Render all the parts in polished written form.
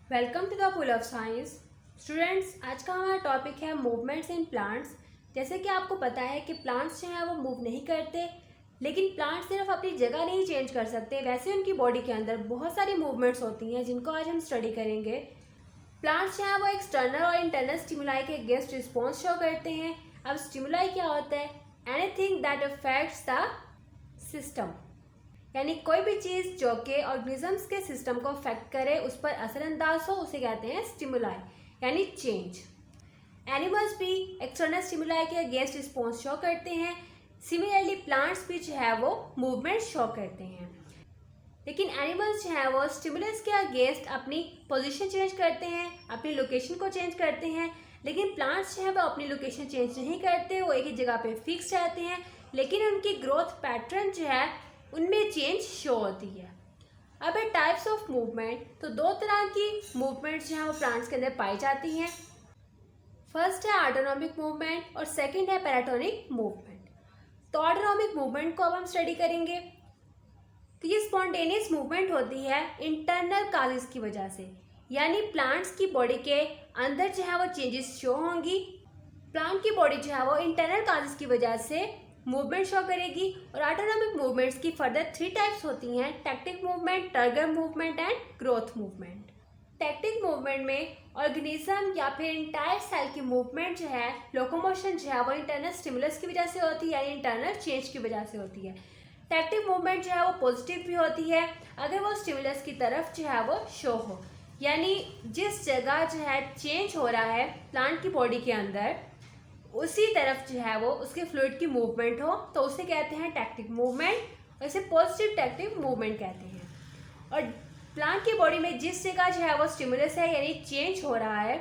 Welcome to the pool of science. Students, आज का हमारा टॉपिक है मूवमेंट्स इन प्लांट्स। जैसे कि आपको पता है कि प्लांट्स जो हैं वो मूव नहीं करते, लेकिन प्लांट्स सिर्फ अपनी जगह नहीं चेंज कर सकते, वैसे उनकी बॉडी के अंदर बहुत सारी मूवमेंट्स होती हैं जिनको आज हम स्टडी करेंगे। प्लांट्स जो हैं वो एक्सटर्नल और इंटरनल स्टिमुलाई के अगेंस्ट रिस्पॉन्स शो करते हैं। अब स्टिमुलाई क्या होता है? Anything that affects the system, यानी कोई भी चीज़ जो कि ऑर्गेनिजम्स के सिस्टम को अफेक्ट करे, उस पर असरअंदाज हो, उसे कहते हैं स्टिमुलाई यानी चेंज। एनिमल्स भी एक्सटर्नल स्टिमुलाई के अगेंस्ट रिस्पॉन्स शो करते हैं। सिमिलरली प्लांट्स भी जो है वो मूवमेंट शो करते हैं, लेकिन एनिमल्स जो है वो स्टिमुलस के अगेंस्ट अपनी पोजीशन चेंज करते हैं, अपनी लोकेशन को चेंज करते हैं। लेकिन प्लांट्स जो है वो अपनी लोकेशन चेंज नहीं करते, वो एक ही जगह पे फिक्स रहते हैं, लेकिन उनकी ग्रोथ पैटर्न जो है उनमें चेंज शो होती है। अब है टाइप्स ऑफ मूवमेंट, तो दो तरह की मूवमेंट जो है वो प्लांट्स के अंदर पाई जाती हैं। फर्स्ट है ऑटोनॉमिक मूवमेंट और सेकंड है पैराटोनिक मूवमेंट। तो ऑटोनॉमिक मूवमेंट को अब हम स्टडी करेंगे। तो ये स्पॉन्टेनियस मूवमेंट होती है इंटरनल काजेस की वजह से, यानी प्लांट्स की बॉडी के अंदर जो है वो चेंजेस शो होंगी। प्लांट की बॉडी जो है वो इंटरनल काजेस की वजह से मूवमेंट शो करेगी। और ऑटोनॉमिक मूवमेंट्स की फर्दर 3 टाइप्स होती हैं: tactic movement, turgor movement and growth movement. Tactic movement में ऑर्गेनिज्म या फिर इंटायर सेल की मूवमेंट जो है, लोकोमोशन जो है वो इंटरनल स्टिमुलस की वजह से होती है, यानी इंटरनल चेंज की वजह से होती है। टैक्टिक मूवमेंट जो है वो पॉजिटिव भी होती है अगर वो स्टिमुलस की तरफ जो है वो शो हो, यानी जिस जगह जो है चेंज हो रहा है प्लांट की बॉडी के अंदर, उसी तरफ जो है वो उसके फ्लूइड की मूवमेंट हो, तो उसे कहते हैं टैक्टिक मूवमेंट और इसे पॉजिटिव टैक्टिक मूवमेंट कहते हैं। और प्लांट की बॉडी में जिस जगह जो है वो स्टिमुलस है यानी चेंज हो रहा है,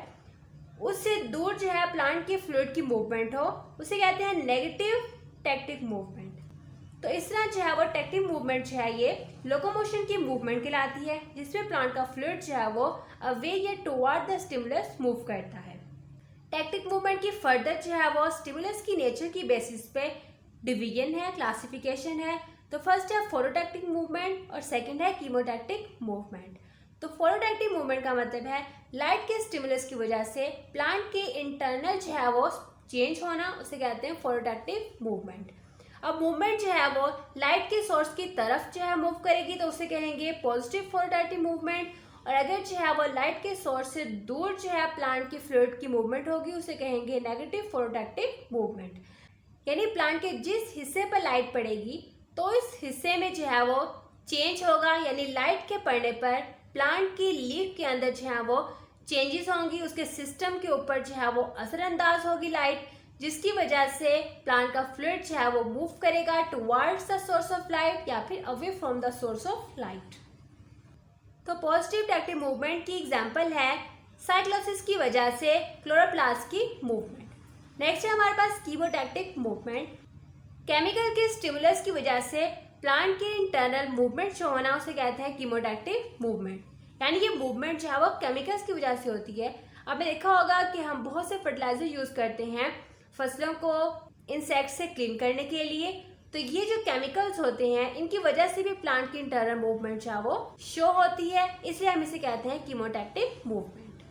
उससे दूर जो है प्लांट की फ्लूइड की मूवमेंट हो, उसे कहते हैं नेगेटिव टैक्टिक मूवमेंट। तो इस तरह जो है वो टैक्टिक मूवमेंट जो है ये लोकोमोशन की मूवमेंट कहलाती है, जिसमें प्लांट का फ्लूइड जो है वो अवे या टुवर्ड द स्टिमुलस मूव करता है। टैक्टिक मूवमेंट की फर्दर जो है वो स्टिमुलस की नेचर की बेसिस पे डिवीजन है, क्लासिफिकेशन है। तो फर्स्ट है फोटोटैक्टिक मूवमेंट और सेकंड है कीमोटैक्टिक मूवमेंट। तो फोटोटैक्टिक मूवमेंट का मतलब है लाइट के स्टिमुलस की वजह से प्लांट के इंटरनल जो है वो चेंज होना, उसे कहते हैं फोटोटैक्टिक मूवमेंट। अब मूवमेंट जो है वो लाइट के सोर्स की तरफ जो है मूव करेगी, तो उसे कहेंगे पॉजिटिव फोटोटैक्टिक मूवमेंट। और अगर जो है वो लाइट के सोर्स से दूर जो है प्लांट की फ्लूइड की मूवमेंट होगी, उसे कहेंगे नेगेटिव फोटोटैक्टिक मूवमेंट। यानी प्लांट के जिस हिस्से पर लाइट पड़ेगी तो इस हिस्से में जो है वो चेंज होगा, यानी लाइट के पड़ने पर प्लांट की लीफ के अंदर जो है वो चेंजेस होंगी, उसके सिस्टम के ऊपर जो है वो असरअंदाज होगी लाइट, जिसकी वजह से प्लांट का फ्लूइड जो है वो मूव करेगा towards the source of light या फिर away from the source of light. तो पॉजिटिव टैक्टिक मूवमेंट की एग्जांपल है साइक्लोसिस की वजह से क्लोरोप्लास्ट की मूवमेंट। नेक्स्ट है हमारे पास कीमोटैक्टिक मूवमेंट। केमिकल के स्टिमुलस की वजह से प्लांट के इंटरनल मूवमेंट शो होना, उसे कहते हैं कीमोटैक्टिक मूवमेंट। यानी ये मूवमेंट जो है वो केमिकल्स की वजह से होती है। आपने देखा होगा कि हम बहुत से फर्टिलाइजर यूज करते हैं फसलों को इंसेक्ट से क्लीन करने के लिए, तो ये जो केमिकल्स होते हैं इनकी वजह से भी प्लांट की इंटरनल मूवमेंट जो है वो शो होती है, इसलिए हम इसे कहते हैं कीमोटैक्टिक मूवमेंट।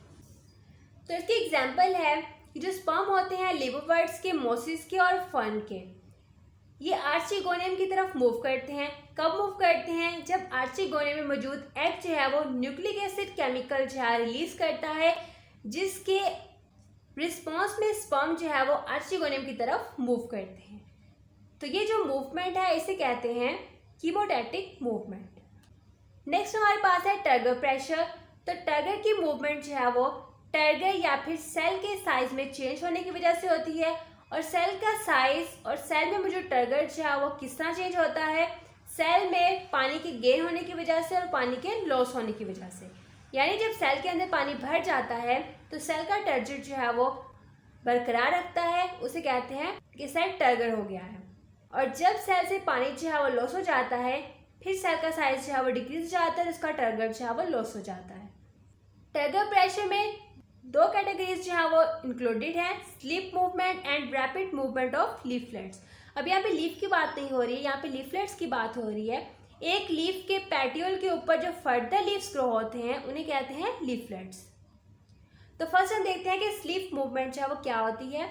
तो इसकी एग्जांपल है जो स्पर्म होते हैं लिवर्वर्ट्स के, मोसिस के और फर्न के, ये आर्चिगोनियम की तरफ मूव करते हैं। कब मूव करते हैं? जब आर्चिगोनियम में मौजूद एग जो है वो न्यूक्लिक एसिड केमिकल जो है रिलीज करता है, जिसके रिस्पॉन्स में स्पर्म जो है वो आर्चिगोनियम की तरफ मूव करते हैं। तो ये जो मूवमेंट है इसे कहते हैं कीमोटैक्टिक मूवमेंट। नेक्स्ट हमारे पास है टर्गर प्रेशर। तो टर्गर की मूवमेंट जो है वो टर्गर या फिर सेल के साइज में चेंज होने की वजह से होती है। और सेल का साइज और सेल में मौजूद टर्गर जो है वो किस तरह चेंज होता है? सेल में पानी के गेन होने की वजह से और पानी के लॉस होने की वजह से। यानी जब सेल के अंदर पानी भर जाता है तो सेल का टर्गर जो है वो बरकरार रखता है, उसे कहते हैं कि सेल टर्गर हो गया है। और जब सेल से पानी जो है वो लॉस हो जाता है, फिर सेल का साइज जो है वो डिक्रीज हो जाता है, उसका टर्गर जो है वो लॉस हो जाता है। टर्गर प्रेशर में 2 कैटेगरीज जो है वो इंक्लूडेड है, slip movement and rapid movement of leaflets. अब यहाँ पे लीफ की बात नहीं हो रही है, यहाँ पे लीफलेट्स की बात हो रही है। एक लीफ के पेटियोल के ऊपर जो फर्दर लीव्स ग्रो होते हैं उन्हें कहते हैं लीफलेट्स। तो फर्स्ट हम देखते हैं कि लीफ मूवमेंट है वो क्या होती है।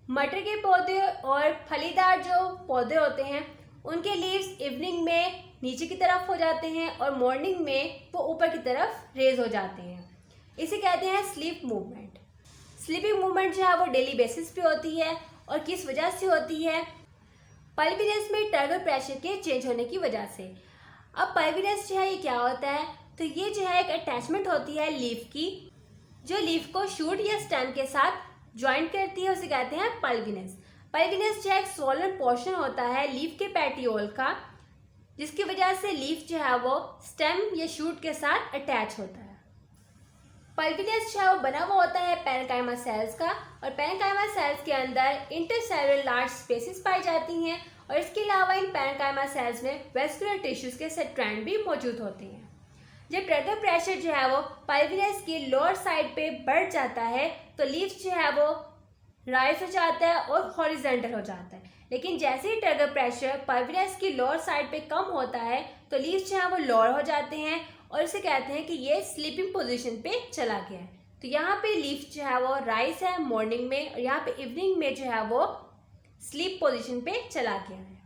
मटर के पौधे और फलीदार जो पौधे होते हैं उनके लीव्स इवनिंग में नीचे की तरफ हो जाते हैं और मॉर्निंग में वो ऊपर की तरफ रेज हो जाते हैं। इसे कहते हैं स्लीप मूवमेंट। स्लीपिंग मूवमेंट जो है वो डेली बेसिस पे होती है और किस वजह से होती है? पल्विनस में टर्गर प्रेशर के चेंज होने की वजह से। अब पल्विनस जो है ये क्या होता है? तो ये जो है एक अटैचमेंट होती है लीफ की, जो लीफ को शूट या स्टेम के साथ ज्वाइंट करती है, उसे कहते हैं पल्विनस। पल्विनस जो है एक सोलन पोर्शन होता है लीफ के पेटियोल का, जिसकी वजह से लीफ जो है वो स्टेम या शूट के साथ अटैच होता है। पल्विनस जो है वो बना हुआ होता है पैरेन्काइमा सेल्स का, और पैरेन्काइमा सेल्स के अंदर इंटरसेलुलर लार्ज स्पेसिस पाई जाती हैं, और इसके अलावा इन पैरेन्काइमा सेल्स में वेस्कुलर टिश्यूज के स्ट्रैंड भी मौजूद होते हैं। जब टर्गर प्रेशर जो है वो पल्विनस की लोअर साइड पे बढ़ जाता है तो लीफ जो है वो राइज हो जाता है और हॉरिजॉन्टल हो जाता है। लेकिन जैसे ही टर्गर प्रेशर पल्विनस की लोअर साइड पे कम होता है तो लीफ जो है वो लोअर हो जाते हैं, और इसे कहते हैं कि ये स्लीपिंग पोजीशन पे चला गया है। तो यहाँ पे लीफ जो है वो राइज है मॉर्निंग में, और यहाँ पे इवनिंग में जो है वो स्लीप पोजीशन पे चला गया है।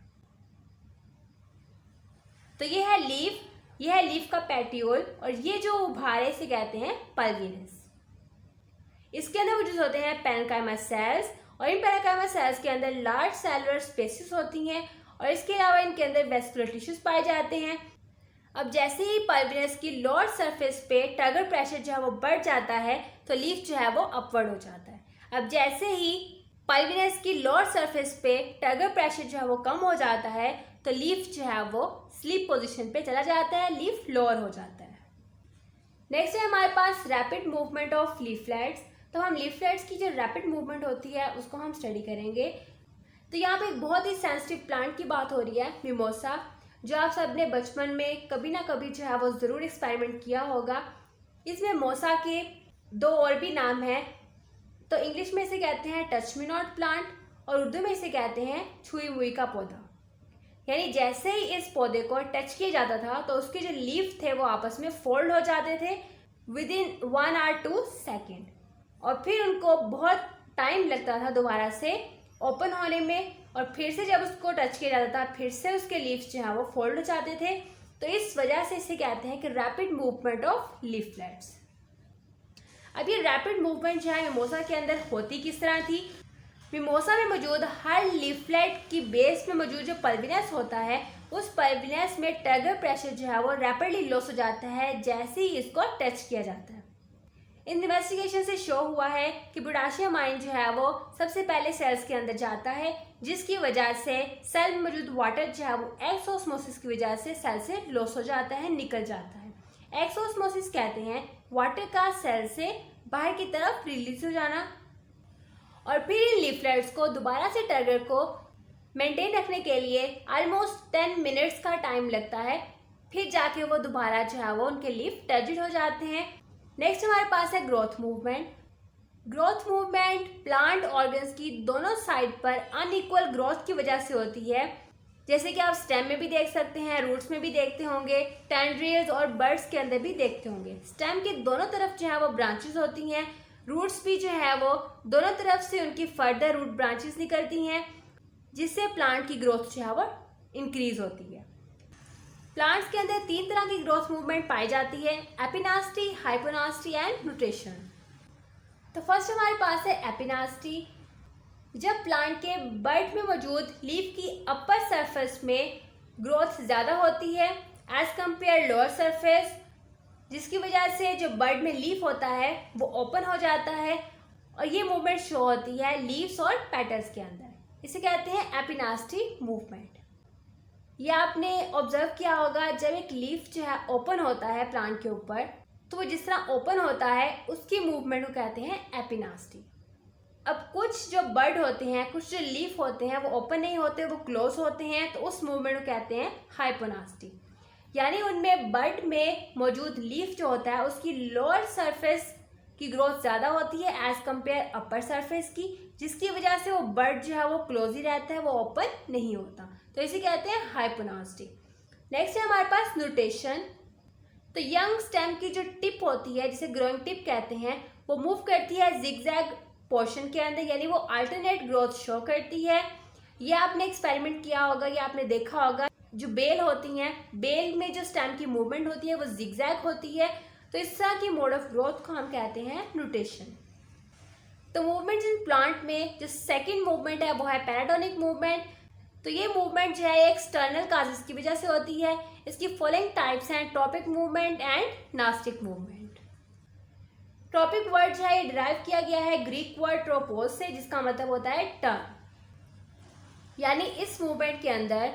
तो ये है लीफ, ये है लीफ का पेटियोल, और ये जो उभार है इसे कहते हैं पल्विनस। इसके अंदर मौजूद होते हैं पैरेन्काइमा सेल्स, और इन पैरेन्काइमा सेल्स के अंदर लार्ज सेलुलर स्पेसिस होती हैं, और इसके अलावा इनके अंदर वेस्कुलर टिश्यूज पाए जाते हैं। अब जैसे ही पल्विनस की लोअर सरफेस पे टर्गर प्रेशर जो है वो बढ़ जाता है तो लीफ जो है वो अपवर्ड हो जाता है। अब जैसे ही पल्विनस की लोअर सरफेस पे टर्गर प्रेशर जो है वो कम हो जाता है तो लीफ जो है वो स्लीप पोजीशन पे चला जाता है, लीफ लोअर हो जाता है। नेक्स्ट है हमारे पास रैपिड मूवमेंट ऑफ लीफलेट्स। तो हम लीफलेट्स की जो रैपिड मूवमेंट होती है उसको हम स्टडी करेंगे। तो यहाँ पे एक बहुत ही सेंसिटिव प्लांट की बात हो रही है, मिमोसा, जो आप सब ने बचपन में कभी ना कभी जो है वो ज़रूर एक्सपेरिमेंट किया होगा। इस मिमोसा के दो और भी नाम हैं। तो इंग्लिश में इसे कहते हैं टच मी नॉट प्लांट, और उर्दू में इसे कहते हैं छुई मुई का पौधा। यानी जैसे ही इस पौधे को टच किया जाता था तो उसके जो लीफ थे वो आपस में फोल्ड हो जाते थे विद इन 1 or 2 सेकेंड, और फिर उनको बहुत टाइम लगता था दोबारा से ओपन होने में, और फिर से जब उसको टच किया जाता था फिर से उसके लीव्स जो है वो फोल्ड हो जाते थे। तो इस वजह से इसे कहते हैं कि रैपिड मूवमेंट ऑफ लीफलेट्स। अब ये रैपिड मूवमेंट जो है मिमोसा के अंदर होती किस तरह थी? मिमोसा में मौजूद हर लीफलेट की बेस में मौजूद जो पल्विनस होता है उस पल्विनस में टर्गर प्रेशर जो है वो रैपिडली लॉस हो जाता है जैसे ही इसको टच किया जाता है। इन्वेस्टिगेशन से शो हुआ है कि पोटेशियम आयन जो है वो सबसे पहले सेल्स के अंदर जाता है, जिसकी वजह से सेल में मौजूद वाटर जो है वो एक्सोस्मोसिस की वजह से सेल से लॉस हो जाता है, निकल जाता है। एक्सोस्मोसिस कहते हैं वाटर का सेल से बाहर की तरफ रिलीज हो जाना, और फिर इन लीफलेट्स को दोबारा से टर्गर को मेंटेन रखने के लिए ऑलमोस्ट 10 मिनट्स का टाइम लगता है, फिर जाके वो दोबारा जो है वो उनके लीफ टर्जिड हो जाते हैं। नेक्स्ट हमारे पास है growth movement. Growth movement plant organs की दोनों साइड पर अनइक्वल ग्रोथ की वजह से होती है, जैसे कि आप स्टेम में भी देख सकते हैं, रूट्स में भी देखते होंगे, टेंड्रिल्स और बर्ड्स के अंदर भी देखते होंगे। स्टेम के दोनों तरफ जो है वो ब्रांचेस होती हैं, रूट्स भी जो है वो दोनों तरफ से उनकी फर्दर रूट ब्रांचेस निकलती हैं, जिससे प्लांट की ग्रोथ जो है वो इंक्रीज होती है। प्लांट्स के अंदर 3 तरह की ग्रोथ मूवमेंट पाई जाती है, एपिनास्टी, हाइपोनास्टी एंड न्यूट्रिशन। तो फर्स्ट हमारे पास है एपिनास्टी। जब प्लांट के बड में मौजूद लीफ की अपर सरफेस में ग्रोथ ज़्यादा होती है एज कंपेयर लोअर सरफेस, जिसकी वजह से जो बड में लीफ होता है वो ओपन हो जाता है, और ये मूवमेंट शो होती है लीव्स और पेटल्स के अंदर। इसे कहते हैं एपिनास्टी मूवमेंट। ये आपने ऑब्जर्व किया होगा, जब एक लीफ जो है ओपन होता है प्लांट के ऊपर तो वो जिस तरह ओपन होता है उसकी मूवमेंट को कहते हैं एपिनास्टी। अब कुछ जो बड होते हैं, कुछ जो लीफ होते हैं वो ओपन नहीं होते, वो क्लोज होते हैं, तो उस मूवमेंट को कहते हैं हाइपोनास्टी। यानी उनमें बड में मौजूद लीफ जो होता है उसकी लोअर सरफेस की ग्रोथ ज़्यादा होती है एज कंपेयर अपर सरफेस की, जिसकी वजह से वो बड जो है वो क्लोज ही रहता है, वो ओपन नहीं होता, तो इसे कहते हैं हाइपोनास्टी। नेक्स्ट है हमारे पास न्यूट्रिशन। तो यंग स्टेम की जो टिप होती है, जिसे ग्रोइंग टिप कहते हैं, वो मूव करती है जिगजैग पोर्शन के अंदर, यानी वो अल्टरनेट ग्रोथ शो करती है। ये आपने एक्सपेरिमेंट किया होगा, ये आपने देखा होगा, जो बेल होती हैं, बेल में जो स्टेम की मूवमेंट होती है वो जिगजैग होती है। तो इस तरह की मोड ऑफ ग्रोथ को हम कहते हैं न्यूट्रिशन। तो मूवमेंट इन प्लांट में जो सेकेंड मूवमेंट है वो है पैराटोनिक मूवमेंट। तो ये मूवमेंट जो है एक्सटर्नल काजेस की वजह से होती है। इसकी फॉलोइंग टाइप्स हैं tropic movement and nastic movement. Tropic word जो है ये डिराइव किया गया है ग्रीक वर्ड ट्रोपोस से, जिसका मतलब होता है टर्न। यानी इस मूवमेंट के अंदर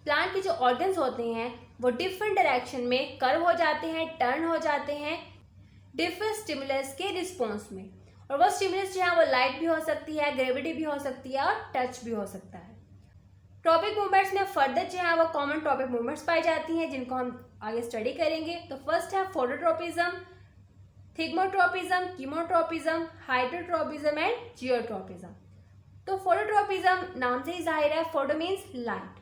प्लांट के जो ऑर्गन्स होते हैं वो डिफरेंट डायरेक्शन में कर्व हो जाते हैं, टर्न हो जाते हैं डिफरेंट स्टिमुलस के रिस्पॉन्स में। और वो स्टिमुलस जो है वो लाइट भी हो सकती है, ग्रेविटी भी हो सकती है और टच भी हो सकता है। ट्रॉपिक मूवमेंट्स में फर्दर जो है वो कॉमन ट्रॉपिक मूवमेंट्स पाई जाती हैं, जिनको हम आगे स्टडी करेंगे। तो फर्स्ट है phototropism, thigmotropism, chemotropism, hydrotropism and geotropism. तो फोटोट्रोपिज्म नाम से ही जाहिर है, फोटो मीन्स लाइट,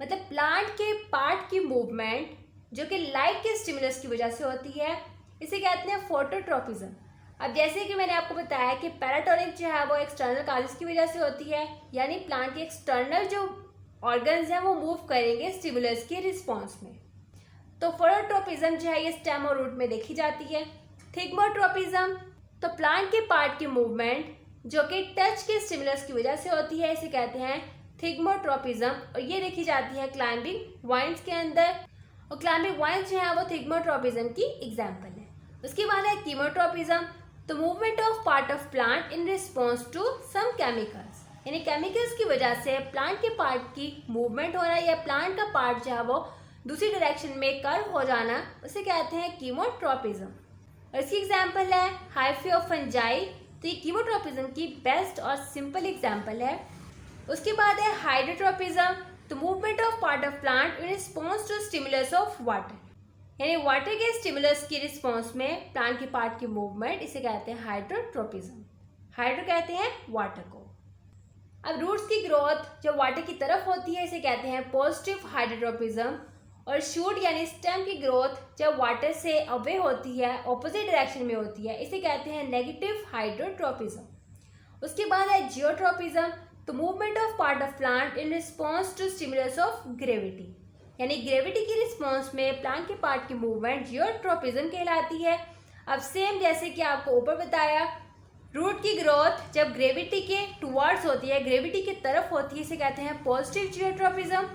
मतलब प्लांट के पार्ट की मूवमेंट जो कि लाइट के स्टिमुलस की वजह से होती है, इसे कहते हैं फोटोट्रोपिज्म। अब जैसे कि मैंने आपको बताया कि पैराटोनिक जो है वो एक्सटर्नल काजेस की वजह से होती है, यानी प्लांट के एक्सटर्नल जो ऑर्गन्स हैं वो मूव करेंगे स्टिमुलस के रिस्पॉन्स में। तो फोटोट्रोपिज्म जो है ये स्टेम और रूट में देखी जाती है। थिग्मोट्रोपिज्म, तो प्लांट के पार्ट की मूवमेंट जो कि टच के स्टिमुलस की वजह से होती है, इसे कहते हैं थिग्मोट्रोपिज्म। और ये देखी जाती है क्लाइंबिंग वाइन्स के अंदर, और क्लाइंबिंग वाइन्स जो है वो थिग्मोट्रोपिज्म की एग्जाम्पल है। उसके बाद है कीमोट्रोपिज्म, तो movement of part of plant in response to some chemicals, यानी केमिकल्स की वजह से प्लांट के पार्ट की मूवमेंट होना या प्लांट का पार्ट जो है वो दूसरी डायरेक्शन में कर्व हो जाना, उसे कहते हैं कीमोट्रोपिज्म। और इसकी एग्जाम्पल है हाइफी ऑफ फंजाई। तो ये कीमोट्रोपिज्म की बेस्ट और सिंपल एग्जाम्पल है। उसके बाद है हाइड्रोट्रोपिज्म, तो movement of part of plant in response to stimulus of water, यानी वाटर के स्टिमुलस की रिस्पॉन्स में प्लांट के पार्ट की मूवमेंट, इसे कहते हैं हाइड्रोट्रोपिज्म। हाइड्रो कहते हैं वाटर को। अब रूट्स की ग्रोथ जो वाटर की तरफ होती है, इसे कहते हैं पॉजिटिव हाइड्रोट्रोपिज्म। और शूट यानी स्टेम की ग्रोथ जब वाटर से अवे होती है, ऑपोजिट डायरेक्शन में होती है, इसे कहते हैं नेगेटिव हाइड्रोट्रोपिज्म। उसके बाद है जियोट्रोपिज्म, तो movement of part of plant in response to stimulus of gravity, यानी ग्रेविटी की रिस्पॉन्स में प्लांट के पार्ट की मूवमेंट जियोट्रोपिज्म कहलाती है। अब सेम जैसे कि आपको ऊपर बताया, रूट की ग्रोथ जब ग्रेविटी के टुवर्ड्स होती है, ग्रेविटी की तरफ होती है, इसे कहते हैं पॉजिटिव जियोट्रोपिज्म।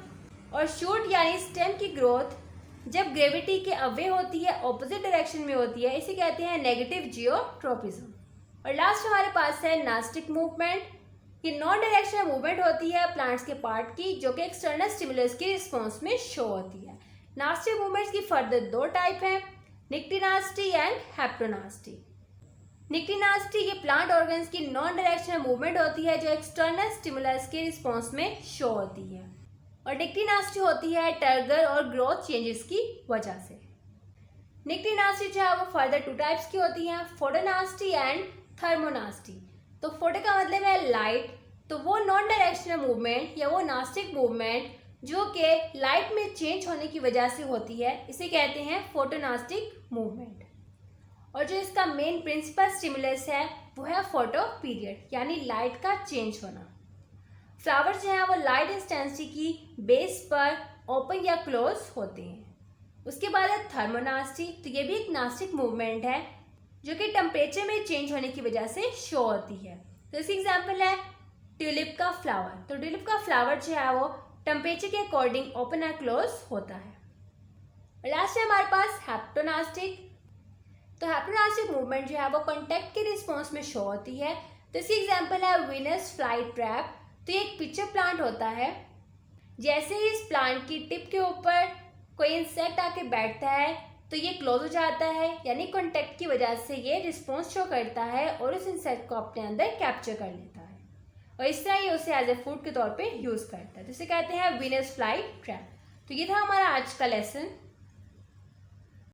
और शूट यानी स्टेम की ग्रोथ जब ग्रेविटी के अवे होती है, ऑपोजिट डायरेक्शन में होती है, इसे कहते हैं नेगेटिव जियोट्रोपिज्म। और लास्ट हमारे पास है नास्टिक मूवमेंट, कि नॉन डायरेक्शनल मूवमेंट होती है प्लांट्स के पार्ट की, जो कि एक्सटर्नल स्टिमुलस के रिस्पॉन्स में शो होती है। नास्टिक मूवमेंट्स की फर्दर दो टाइप हैं, निक्टिनास्टी एंड हेप्टोनास्टी। निक्टिनास्टी ये प्लांट ऑर्गन्स की नॉन डायरेक्शनल मूवमेंट होती है जो एक्सटर्नल स्टिमुलस के रिस्पॉन्स में शो होती है। और निक्टिनास्टी होती है टर्गर और ग्रोथ चेंजेस की वजह से। निक्टिनास्टी जो है वो फर्दर टू टाइप्स की होती हैं, फोटोनास्टी एंड थर्मोनास्टी। तो फोटो का मतलब है लाइट, तो वो नॉन डायरेक्शनल मूवमेंट या वो नास्टिक मूवमेंट जो कि लाइट में चेंज होने की वजह से होती है, इसे कहते हैं फोटोनास्टिक मूवमेंट। और जो इसका मेन प्रिंसिपल स्टिमुलस है वो है फोटो पीरियड, यानी लाइट का चेंज होना। फ्लावर जो है वो लाइट इंटेंसिटी की बेस पर ओपन या क्लोज होते हैं। उसके बाद है थर्मोनास्टी, तो ये भी एक नास्टिक मूवमेंट है जो कि टेम्परेचर में चेंज होने की वजह से शो होती है। तो इसकी एग्जांपल है ट्यूलिप का फ्लावर। तो ट्यूलिप का फ्लावर जो है वो टेम्परेचर के अकॉर्डिंग ओपन या क्लोज होता है। और लास्ट है हमारे पास हेप्टोनास्टिक। तो हेप्टोनास्टिक मूवमेंट जो है वो कॉन्टैक्ट के रिस्पॉन्स में शो होती है। तो इसकी एग्जांपल है वीनस फ्लाई ट्रैप। तो ये एक पिक्चर प्लांट होता है, जैसे ही इस प्लांट की टिप के ऊपर कोई इंसेक्ट आके बैठता है तो ये क्लोज हो जाता है, यानी कॉन्टैक्ट की वजह से ये रिस्पॉन्स शो करता है और उस इंसेक्ट को अपने अंदर कैप्चर कर लेता है और इस तरह ये उसे एज ए फूड के तौर पे यूज़ करता है। तो इसे कहते हैं वीनस फ्लाई ट्रैप। तो ये था हमारा आज का लेसन।